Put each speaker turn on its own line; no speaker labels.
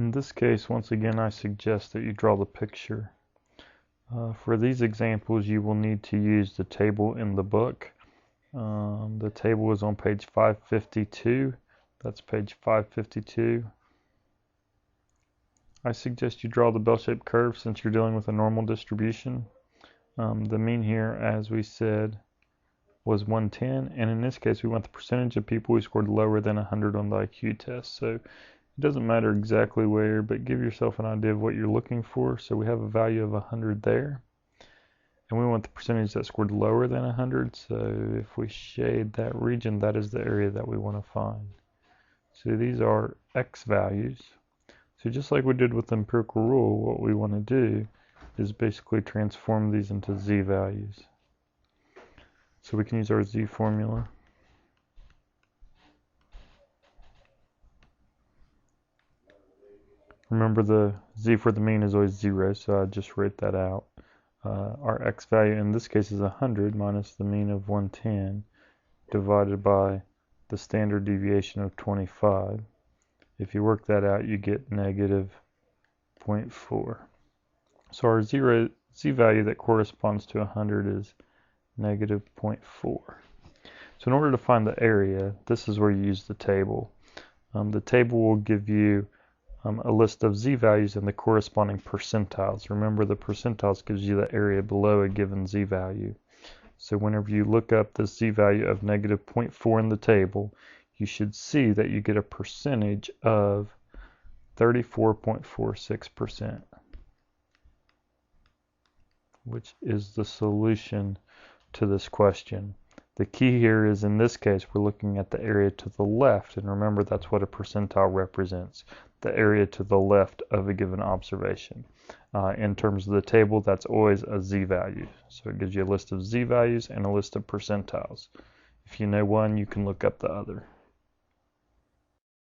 In this case, once again, I suggest that you draw the picture. For these examples, you will need to use the table in the book. The table is on page 552. That's page 552. I suggest you draw the bell-shaped curve since you're dealing with a normal distribution. The mean here, as we said, was 110, and in this case we want the percentage of people who scored lower than 100 on the IQ test. So it doesn't matter exactly where, but give yourself an idea of what you're looking for. So we have a value of 100 there, and we want the percentage that scored lower than 100. So if we shade that region, that is the area that we want to find. So these are X values. So just like we did with the empirical rule, what we want to do is basically transform these into Z values. So we can use our Z formula. Remember, the Z for the mean is always 0, so I just write that out. Our X value in this case is 100 minus the mean of 110 divided by the standard deviation of 25. If you work that out, you get negative 0.4. So our Z value that corresponds to 100 is negative 0.4. So in order to find the area, this is where you use the table. The table will give you a list of Z values and the corresponding percentiles. Remember, the percentiles gives you the area below a given Z value. So whenever you look up the Z value of negative 0.4 in the table, you should see that you get a percentage of 34.46%, which is the solution to this question. The key here is, in this case, we're looking at the area to the left, and remember that's what a percentile represents, the area to the left of a given observation. In terms of the table, that's always a Z value. So it gives you a list of Z values and a list of percentiles. If you know one, you can look up the other.